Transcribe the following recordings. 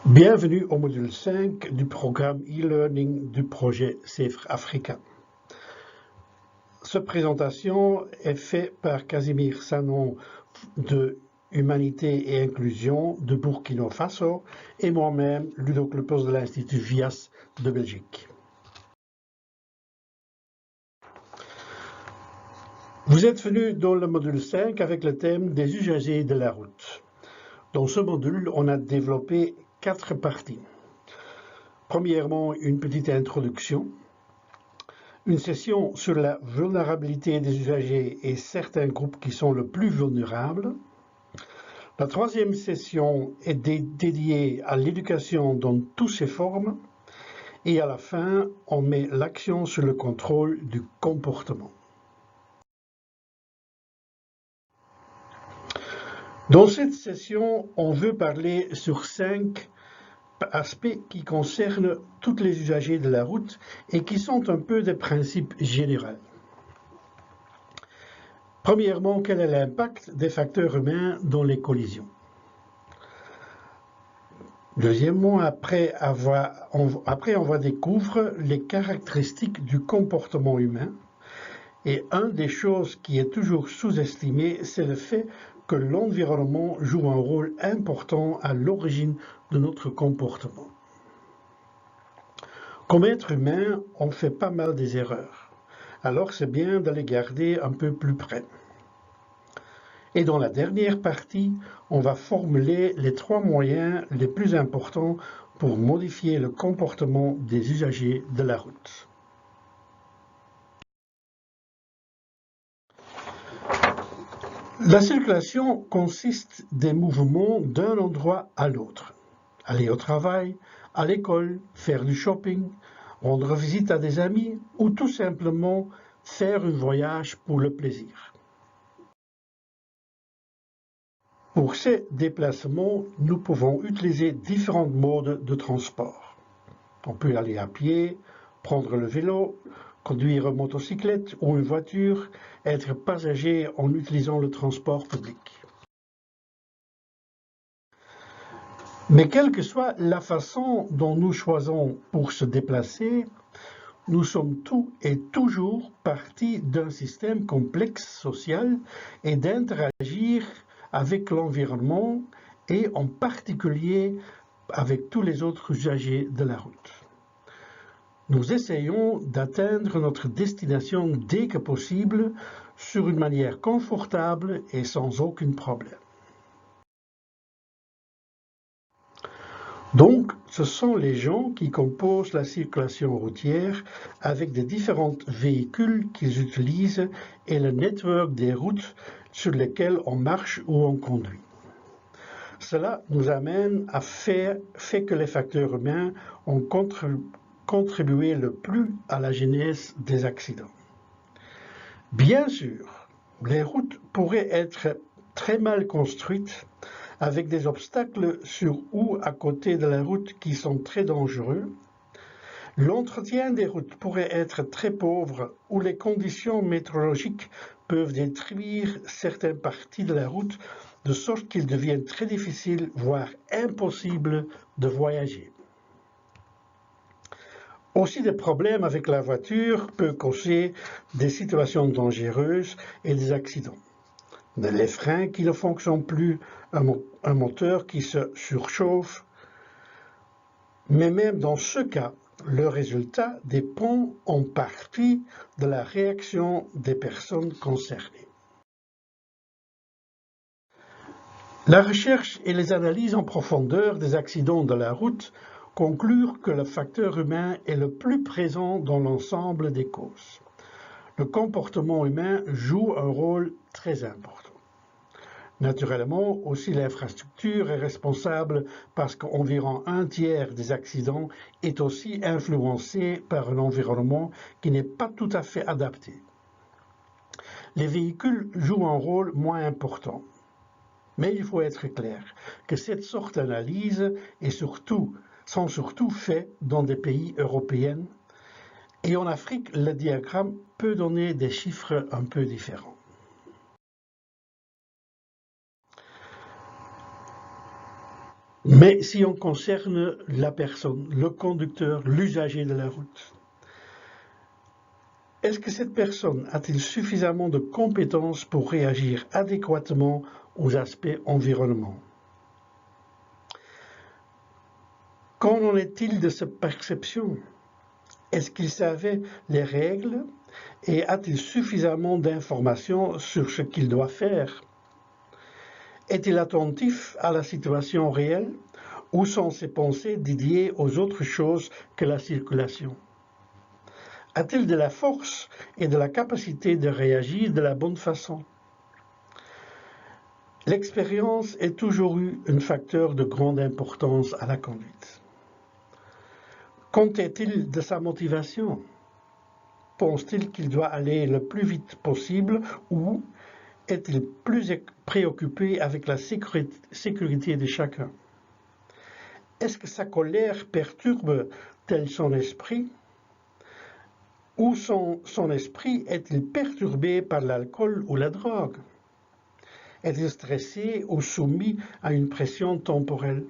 Bienvenue au module 5 du programme e-learning du projet Safer Africa. Cette présentation est faite par Casimir Sanon de Humanité et Inclusion de Burkina Faso et moi-même, Ludo Kleppers de l'Institut VIAS de Belgique. Vous êtes venus dans le module 5 avec le thème des usagers de la route. Dans ce module, on a développé 4 parties. Premièrement, une petite introduction, une session sur la vulnérabilité des usagers et certains groupes qui sont le plus vulnérables. La troisième session est dédiée à l'éducation dans toutes ses formes. Et à la fin, on met l'accent sur le contrôle du comportement. Dans cette session, on veut parler sur 5 aspects qui concernent tous les usagers de la route et qui sont un peu des principes généraux. Premièrement, quel est l'impact des facteurs humains dans les collisions? Deuxièmement, après on va découvrir les caractéristiques du comportement humain. Et une des choses qui est toujours sous-estimée, c'est le fait que l'environnement joue un rôle important à l'origine de notre comportement. Comme être humain, on fait pas mal des erreurs. Alors c'est bien de les garder un peu plus près. Et dans la dernière partie, on va formuler les 3 moyens les plus importants pour modifier le comportement des usagers de la route. La circulation consiste des mouvements d'un endroit à l'autre. Aller au travail, à l'école, faire du shopping, rendre visite à des amis ou tout simplement faire un voyage pour le plaisir. Pour ces déplacements, nous pouvons utiliser différents modes de transport. On peut aller à pied, prendre le vélo, conduire une motocyclette ou une voiture, être passager en utilisant le transport public. Mais quelle que soit la façon dont nous choisissons pour se déplacer, nous sommes tout et toujours partie d'un système complexe social et d'interagir avec l'environnement et en particulier avec tous les autres usagers de la route. Nous essayons d'atteindre notre destination dès que possible sur une manière confortable et sans aucun problème. Donc, ce sont les gens qui composent la circulation routière avec des différents véhicules qu'ils utilisent et le network des routes sur lesquelles on marche ou on conduit. Cela nous amène à fait que les facteurs humains ont contribué le plus à la genèse des accidents. Bien sûr, les routes pourraient être très mal construites avec des obstacles sur ou à côté de la route qui sont très dangereux. L'entretien des routes pourrait être très pauvre ou les conditions météorologiques peuvent détruire certaines parties de la route de sorte qu'il devient très difficile, voire impossible, de voyager. Aussi, des problèmes avec la voiture peuvent causer des situations dangereuses et des accidents. Les freins qui ne fonctionnent plus, un moteur qui se surchauffe. Mais même dans ce cas, le résultat dépend en partie de la réaction des personnes concernées. La recherche et les analyses en profondeur des accidents de la route concluent que le facteur humain est le plus présent dans l'ensemble des causes. Le comportement humain joue un rôle très important. Naturellement, aussi l'infrastructure est responsable parce qu'environ 1/3 des accidents est aussi influencé par un environnement qui n'est pas tout à fait adapté. Les véhicules jouent un rôle moins important. Mais il faut être clair que cette sorte d'analyse sont surtout faits dans des pays européens et en Afrique, le diagramme peut donner des chiffres un peu différents. Mais si on concerne la personne, le conducteur, l'usager de la route, est-ce que cette personne a-t-il suffisamment de compétences pour réagir adéquatement aux aspects environnement? Qu'en en est-il de cette perception? Est-ce qu'il savait les règles et a-t-il suffisamment d'informations sur ce qu'il doit faire? Est-il attentif à la situation réelle ou sont ses pensées dédiées aux autres choses que la circulation? A-t-il de la force et de la capacité de réagir de la bonne façon? L'expérience est toujours eu un facteur de grande importance à la conduite. Qu'en est-il de sa motivation? Pense-t-il qu'il doit aller le plus vite possible ou est-il plus préoccupé avec la sécurité de chacun? Est-ce que sa colère perturbe-t-elle son esprit? Ou son esprit est-il perturbé par l'alcool ou la drogue? Est-il stressé ou soumis à une pression temporelle?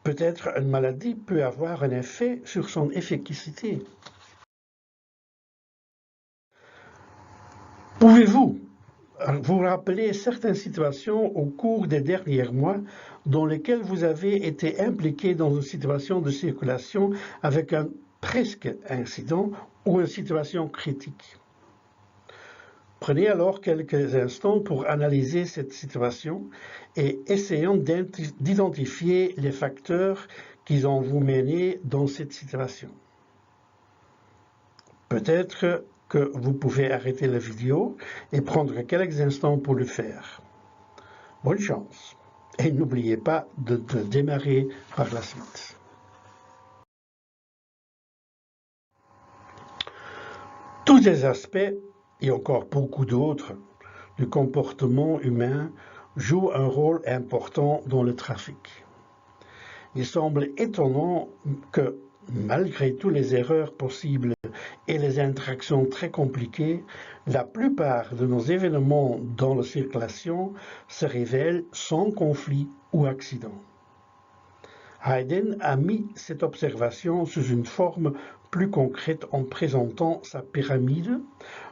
Peut-être une maladie peut avoir un effet sur son efficacité. Pouvez-vous vous rappeler certaines situations au cours des derniers mois dans lesquelles vous avez été impliqué dans une situation de circulation avec un presque incident ou une situation critique? Prenez alors quelques instants pour analyser cette situation et essayons d'identifier les facteurs qui ont vous mené dans cette situation. Peut-être que vous pouvez arrêter la vidéo et prendre quelques instants pour le faire. Bonne chance et n'oubliez pas de démarrer par la suite. Tous les aspects, et encore beaucoup d'autres, du comportement humain jouent un rôle important dans le trafic. Il semble étonnant que, malgré toutes les erreurs possibles et les interactions très compliquées, la plupart de nos événements dans la circulation se révèlent sans conflit ou accident. Hayden a mis cette observation sous une forme plus concrète en présentant sa pyramide,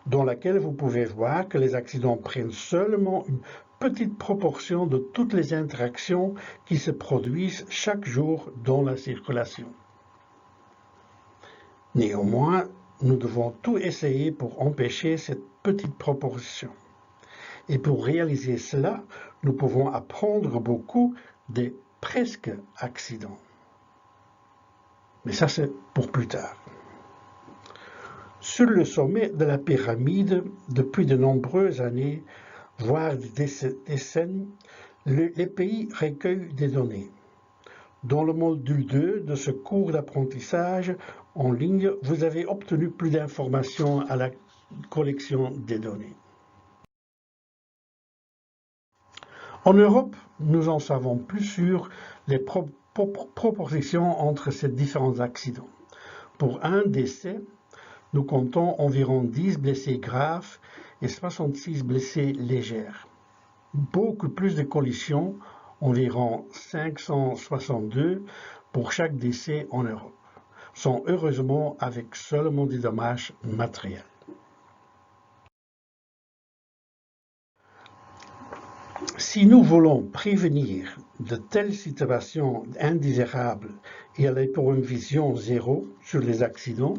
dans laquelle vous pouvez voir que les accidents prennent seulement une petite proportion de toutes les interactions qui se produisent chaque jour dans la circulation. Néanmoins, nous devons tout essayer pour empêcher cette petite proportion. Et pour réaliser cela, nous pouvons apprendre beaucoup des presque accidents. Mais ça, c'est pour plus tard. Sur le sommet de la pyramide, depuis de nombreuses années, voire des décennies, les pays recueillent des données. Dans le module 2 de ce cours d'apprentissage en ligne, vous avez obtenu plus d'informations à la collection des données. En Europe, nous en savons plus sur les proportions entre ces différents accidents. Pour un décès, nous comptons environ 10 blessés graves et 66 blessés légers. Beaucoup plus de collisions, environ 562 pour chaque décès en Europe, sont heureusement avec seulement des dommages matériels. Si nous voulons prévenir de telles situations indésirables et aller pour une vision zéro sur les accidents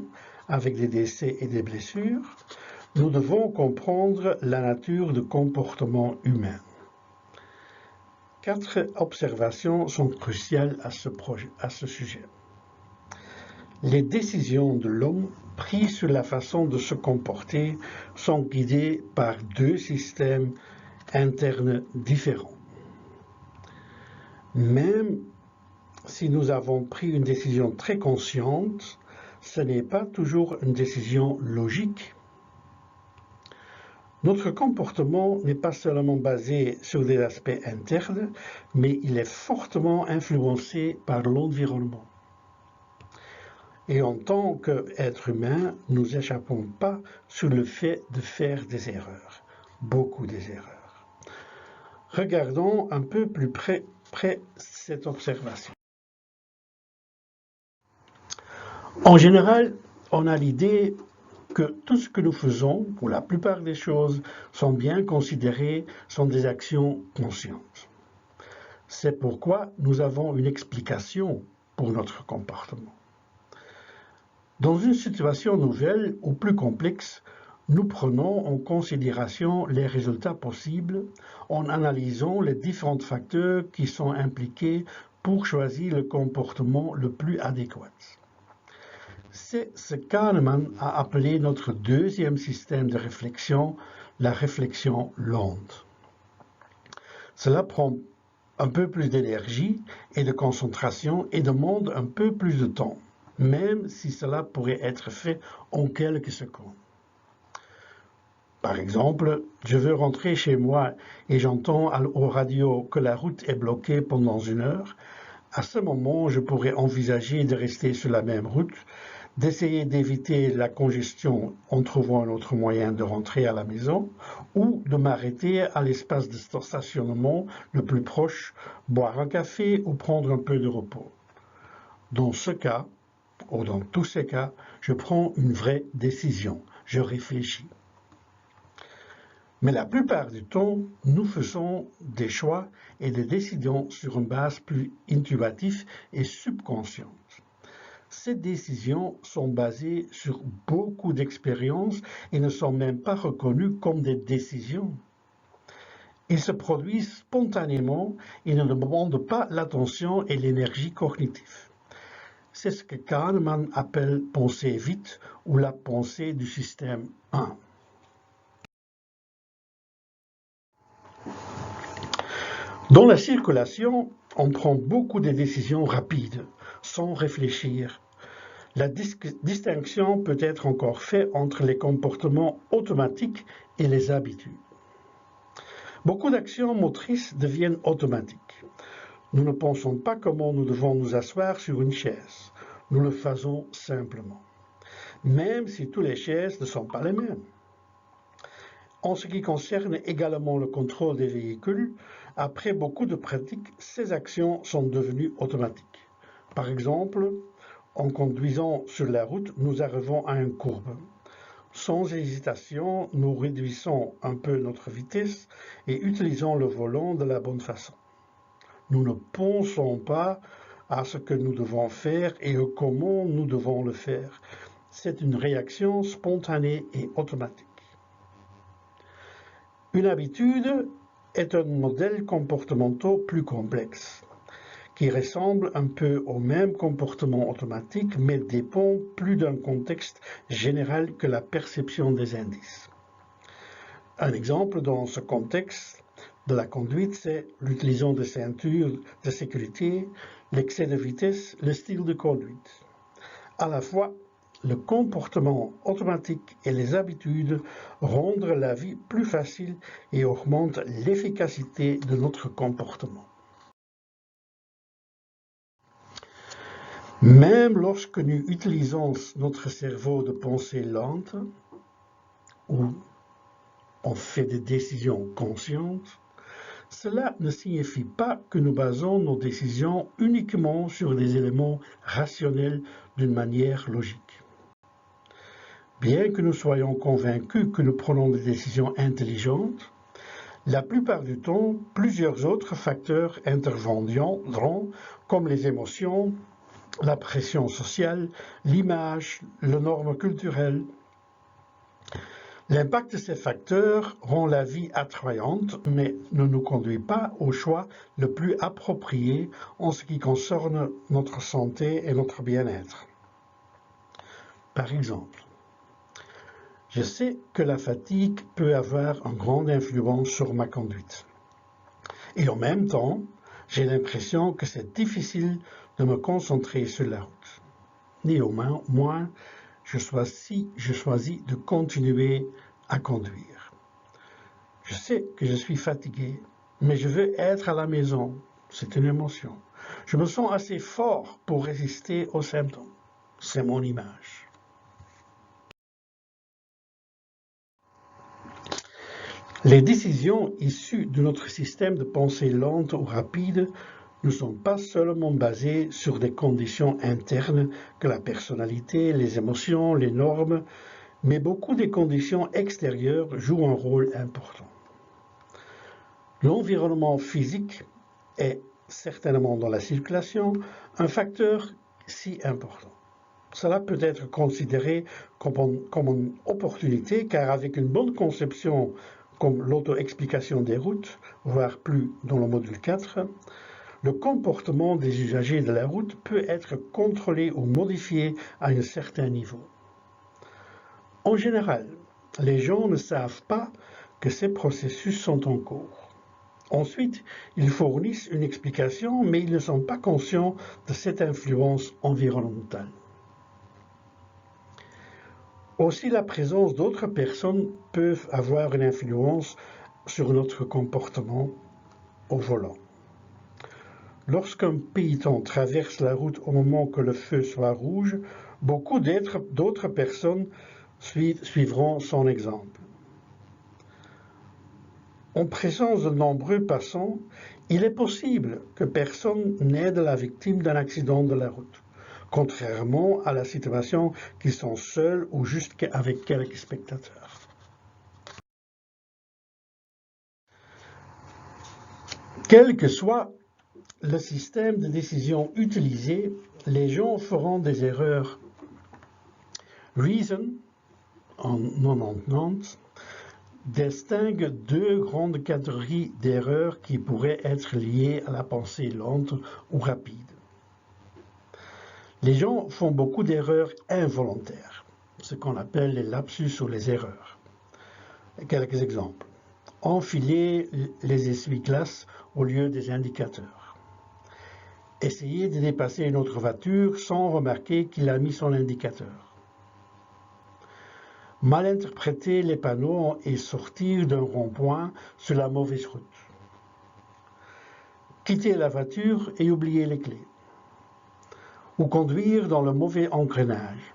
avec des décès et des blessures, nous devons comprendre la nature du comportement humain. 4 observations sont cruciales à ce sujet. Les décisions de l'homme prises sur la façon de se comporter sont guidées par 2 systèmes internes différents. Même si nous avons pris une décision très consciente, ce n'est pas toujours une décision logique. Notre comportement n'est pas seulement basé sur des aspects internes, mais il est fortement influencé par l'environnement. Et en tant qu'être humain, nous n'échappons pas sur le fait de faire des erreurs, beaucoup des erreurs. Regardons un peu plus après cette observation. En général, on a l'idée que tout ce que nous faisons, ou la plupart des choses, sont bien considérées, sont des actions conscientes. C'est pourquoi nous avons une explication pour notre comportement. Dans une situation nouvelle ou plus complexe, nous prenons en considération les résultats possibles en analysant les différents facteurs qui sont impliqués pour choisir le comportement le plus adéquat. C'est ce qu'Hahnemann a appelé notre deuxième système de réflexion, la réflexion lente. Cela prend un peu plus d'énergie et de concentration et demande un peu plus de temps, même si cela pourrait être fait en quelques secondes. Par exemple, je veux rentrer chez moi et j'entends au radio que la route est bloquée pendant 1 heure. À ce moment, je pourrais envisager de rester sur la même route, d'essayer d'éviter la congestion en trouvant un autre moyen de rentrer à la maison, ou de m'arrêter à l'espace de stationnement le plus proche, boire un café ou prendre un peu de repos. Dans ce cas, ou dans tous ces cas, je prends une vraie décision, je réfléchis. Mais la plupart du temps, nous faisons des choix et des décisions sur une base plus intuitive et subconsciente. Ces décisions sont basées sur beaucoup d'expériences et ne sont même pas reconnues comme des décisions. Ils se produisent spontanément et ne demandent pas l'attention et l'énergie cognitive. C'est ce que Kahnemann appelle pensée vite ou la pensée du système 1. Dans la circulation, on prend beaucoup de décisions rapides, sans réfléchir. La distinction peut être encore faite entre les comportements automatiques et les habitudes. Beaucoup d'actions motrices deviennent automatiques. Nous ne pensons pas comment nous devons nous asseoir sur une chaise. Nous le faisons simplement. Même si toutes les chaises ne sont pas les mêmes. En ce qui concerne également le contrôle des véhicules, après beaucoup de pratiques, ces actions sont devenues automatiques. Par exemple, en conduisant sur la route, nous arrivons à une courbe. Sans hésitation, nous réduisons un peu notre vitesse et utilisons le volant de la bonne façon. Nous ne pensons pas à ce que nous devons faire et comment nous devons le faire. C'est une réaction spontanée et automatique. Une habitude est un modèle comportemental plus complexe, qui ressemble un peu au même comportement automatique, mais dépend plus d'un contexte général que la perception des indices. Un exemple dans ce contexte de la conduite, c'est l'utilisation de ceintures de sécurité, l'excès de vitesse, le style de conduite. À la fois, le comportement automatique et les habitudes rendent la vie plus facile et augmentent l'efficacité de notre comportement. Même lorsque nous utilisons notre cerveau de pensée lente, ou on fait des décisions conscientes, cela ne signifie pas que nous basons nos décisions uniquement sur des éléments rationnels d'une manière logique. Bien que nous soyons convaincus que nous prenons des décisions intelligentes, la plupart du temps, plusieurs autres facteurs interviendront, comme les émotions, la pression sociale, l'image, les normes culturelles. L'impact de ces facteurs rend la vie attrayante, mais ne nous conduit pas au choix le plus approprié en ce qui concerne notre santé et notre bien-être. Par exemple, je sais que la fatigue peut avoir une grande influence sur ma conduite. Et en même temps, j'ai l'impression que c'est difficile de me concentrer sur la route. Néanmoins, je choisis de continuer à conduire. Je sais que je suis fatigué, mais je veux être à la maison. C'est une émotion. Je me sens assez fort pour résister aux symptômes. C'est mon image. Les décisions issues de notre système de pensée lente ou rapide ne sont pas seulement basés sur des conditions internes que la personnalité, les émotions, les normes, mais beaucoup des conditions extérieures jouent un rôle important. L'environnement physique est, certainement dans la circulation, un facteur si important. Cela peut être considéré comme une opportunité car avec une bonne conception comme l'auto-explication des routes, voire plus dans le module 4, le comportement des usagers de la route peut être contrôlé ou modifié à un certain niveau. En général, les gens ne savent pas que ces processus sont en cours. Ensuite, ils fournissent une explication, mais ils ne sont pas conscients de cette influence environnementale. Aussi, la présence d'autres personnes peut avoir une influence sur notre comportement au volant. Lorsqu'un piéton traverse la route au moment que le feu soit rouge, beaucoup d'autres personnes suivront son exemple. En présence de nombreux passants, il est possible que personne n'aide la victime d'un accident de la route, contrairement à la situation qu'ils sont seuls ou juste avec quelques spectateurs. Quel que soit le système de décision utilisé, les gens feront des erreurs. Reason, en 1990, distingue deux grandes catégories d'erreurs qui pourraient être liées à la pensée lente ou rapide. Les gens font beaucoup d'erreurs involontaires, ce qu'on appelle les lapsus ou les erreurs. Quelques exemples. Enfiler les essuie-glaces au lieu des indicateurs. Essayer de dépasser une autre voiture sans remarquer qu'il a mis son indicateur. Mal interpréter les panneaux et sortir d'un rond-point sur la mauvaise route. Quitter la voiture et oublier les clés. Ou conduire dans le mauvais engrenage.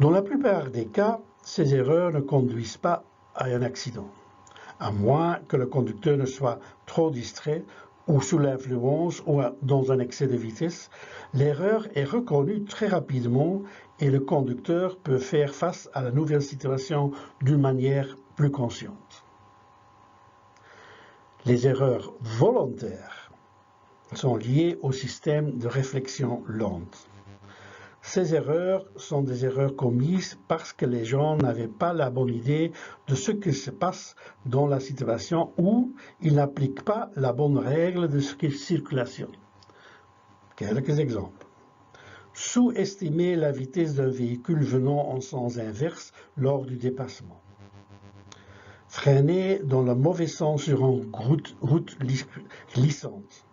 Dans la plupart des cas, ces erreurs ne conduisent pas à un accident, à moins que le conducteur ne soit trop distrait ou sous l'influence ou dans un excès de vitesse. L'erreur est reconnue très rapidement et le conducteur peut faire face à la nouvelle situation d'une manière plus consciente. Les erreurs volontaires sont liées au système de réflexion lente. Ces erreurs sont des erreurs commises parce que les gens n'avaient pas la bonne idée de ce qui se passe dans la situation ou ils n'appliquent pas la bonne règle de circulation. Quelques exemples. Sous-estimer la vitesse d'un véhicule venant en sens inverse lors du dépassement. Freiner dans le mauvais sens sur une route glissante.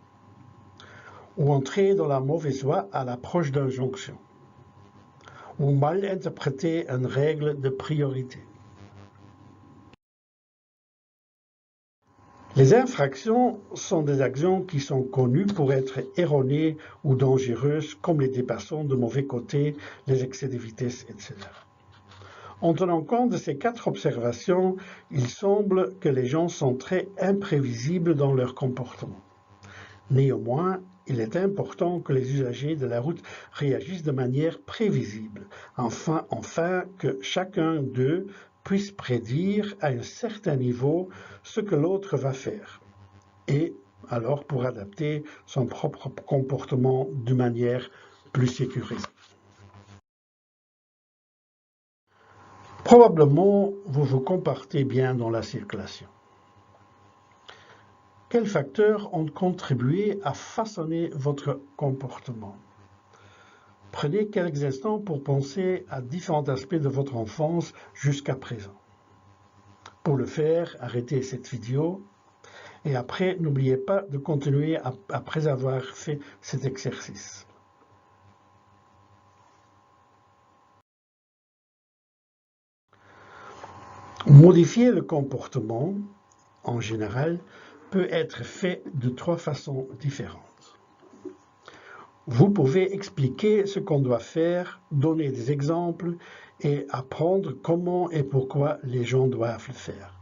Ou entrer dans la mauvaise voie à l'approche d'une jonction. Ou mal interpréter une règle de priorité. Les infractions sont des actions qui sont connues pour être erronées ou dangereuses, comme les dépassements de mauvais côté, les excès de vitesse, etc. En tenant compte de ces 4 observations, il semble que les gens sont très imprévisibles dans leur comportement. Néanmoins, il est important que les usagers de la route réagissent de manière prévisible, afin que chacun d'eux puisse prédire à un certain niveau ce que l'autre va faire, et alors pour adapter son propre comportement de manière plus sécurisée. Probablement, vous vous comportez bien dans la circulation. Quels facteurs ont contribué à façonner votre comportement? Prenez quelques instants pour penser à différents aspects de votre enfance jusqu'à présent. Pour le faire, arrêtez cette vidéo et après, n'oubliez pas de continuer après avoir fait cet exercice. Modifier le comportement, en général, peut être fait de 3 façons différentes. Vous pouvez expliquer ce qu'on doit faire, donner des exemples et apprendre comment et pourquoi les gens doivent le faire.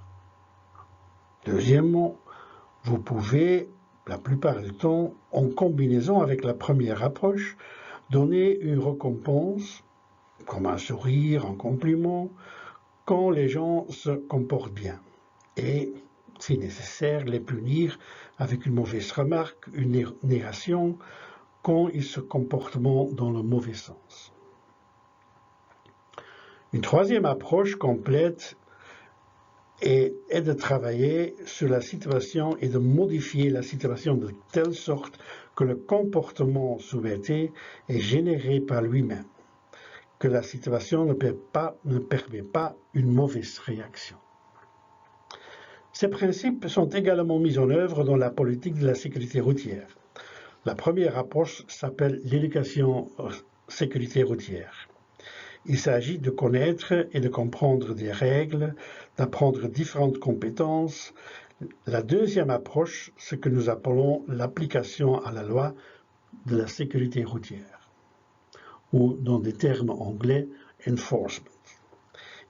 Deuxièmement, Vous pouvez, la plupart du temps, en combinaison avec la première approche, donner une récompense, comme un sourire, un compliment, quand les gens se comportent bien. Et, si nécessaire, les punir avec une mauvaise remarque, une négation, quand ils se comportent dans le mauvais sens. Une troisième approche complète est de travailler sur la situation et de modifier la situation de telle sorte que le comportement souhaité est généré par lui-même, que la situation ne permet pas une mauvaise réaction. Ces principes sont également mis en œuvre dans la politique de la sécurité routière. La première approche s'appelle l'éducation sécurité routière. Il s'agit de connaître et de comprendre des règles, d'apprendre différentes compétences. La deuxième approche, ce que nous appelons l'application à la loi de la sécurité routière, ou dans des termes anglais, enforcement.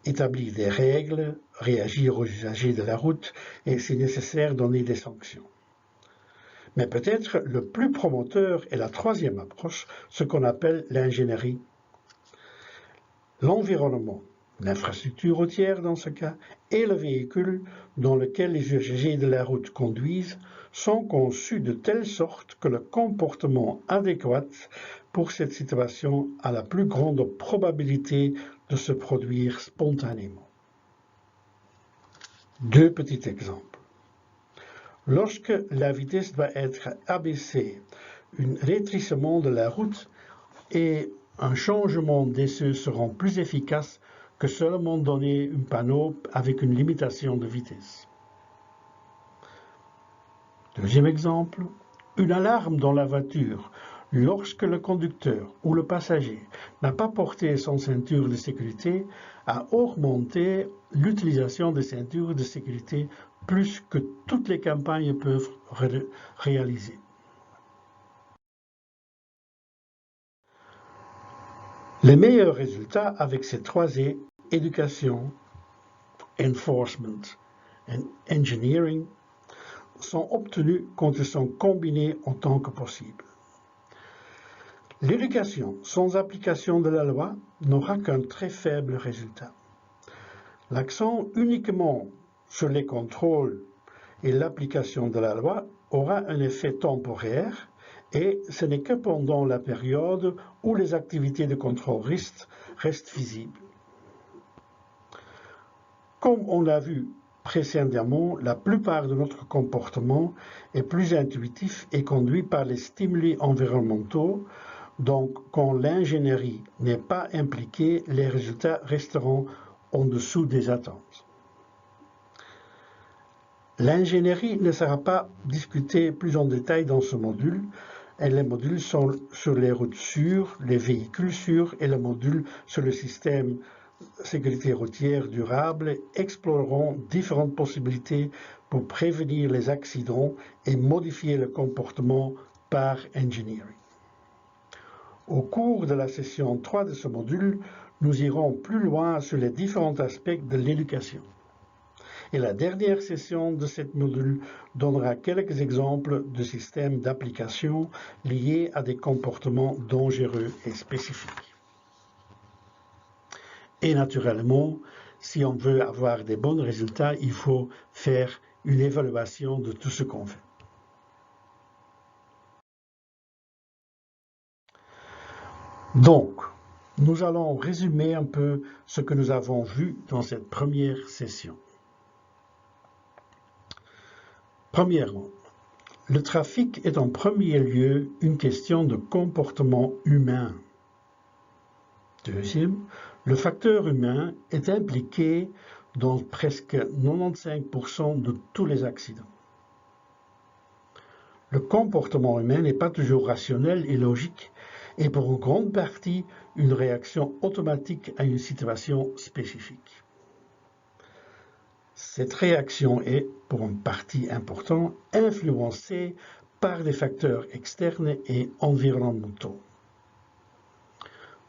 Établir des règles, réagir aux usagers de la route et, si nécessaire, donner des sanctions. Mais peut-être le plus promoteur est la troisième approche, ce qu'on appelle l'ingénierie. L'environnement, l'infrastructure routière dans ce cas, et le véhicule dans lequel les usagers de la route conduisent sont conçus de telle sorte que le comportement adéquat pour cette situation a la plus grande probabilité de se produire spontanément. Deux petits exemples. Lorsque la vitesse doit être abaissée, un rétrécissement de la route et un changement d'essai seront plus efficaces que seulement donner un panneau avec une limitation de vitesse. Deuxième exemple, une alarme dans la voiture lorsque le conducteur ou le passager n'a pas porté son ceinture de sécurité a augmenté l'utilisation des ceintures de sécurité plus que toutes les campagnes peuvent réaliser. Les meilleurs résultats avec ces trois E, éducation, enforcement et engineering, sont obtenus quand ils sont combinés autant que possible. L'éducation sans application de la loi n'aura qu'un très faible résultat. L'accent uniquement sur les contrôles et l'application de la loi aura un effet temporaire et ce n'est que pendant la période où les activités de contrôle restent visibles. Comme on l'a vu précédemment, la plupart de notre comportement est plus intuitif et conduit par les stimuli environnementaux. Donc, quand l'ingénierie n'est pas impliquée, les résultats resteront en dessous des attentes. L'ingénierie ne sera pas discutée plus en détail dans ce module, et les modules sont sur les routes sûres, les véhicules sûrs et le module sur le système sécurité routière durable exploreront différentes possibilités pour prévenir les accidents et modifier le comportement par engineering. Au cours de la session 3 de ce module, nous irons plus loin sur les différents aspects de l'éducation. Et la dernière session de ce module donnera quelques exemples de systèmes d'application liés à des comportements dangereux et spécifiques. Et naturellement, si on veut avoir des bons résultats, il faut faire une évaluation de tout ce qu'on fait. Donc, nous allons résumer un peu ce que nous avons vu dans cette première session. Premièrement, le trafic est en premier lieu une question de comportement humain. Deuxième, le facteur humain est impliqué dans presque 95% de tous les accidents. Le comportement humain n'est pas toujours rationnel et logique, et pour une grande partie une réaction automatique à une situation spécifique. Cette réaction est, pour une partie importante, influencée par des facteurs externes et environnementaux.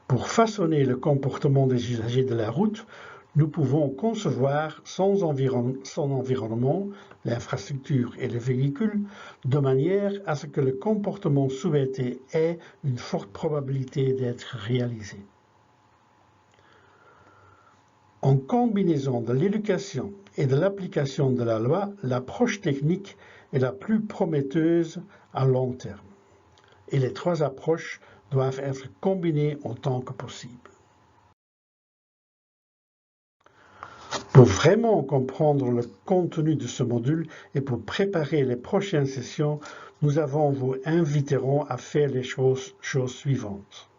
Pour façonner le comportement des usagers de la route, nous pouvons concevoir son environnement, l'infrastructure et les véhicules, de manière à ce que le comportement souhaité ait une forte probabilité d'être réalisé. En combinaison de l'éducation et de l'application de la loi, l'approche technique est la plus prometteuse à long terme. Et les trois approches doivent être combinées autant que possible. Pour vraiment comprendre le contenu de ce module et pour préparer les prochaines sessions, nous vous inviterons à faire les choses suivantes.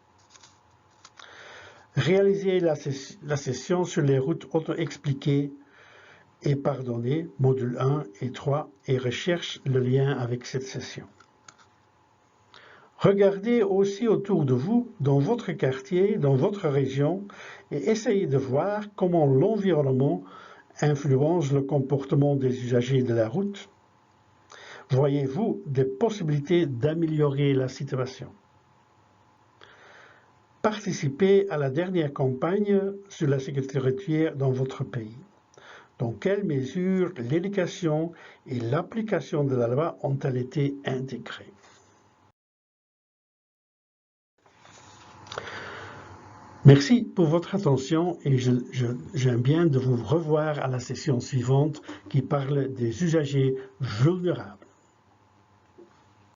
Réaliser la session sur les routes auto-expliquées et pardonnées, module 1 et 3, et recherche le lien avec cette session. Regardez aussi autour de vous, dans votre quartier, dans votre région, et essayez de voir comment l'environnement influence le comportement des usagers de la route. Voyez-vous des possibilités d'améliorer la situation? Participez à la dernière campagne sur la sécurité routière dans votre pays. Dans quelle mesure l'éducation et l'application de la loi ont-elles été intégrées? Merci pour votre attention et j'aime bien de vous revoir à la session suivante qui parle des usagers vulnérables.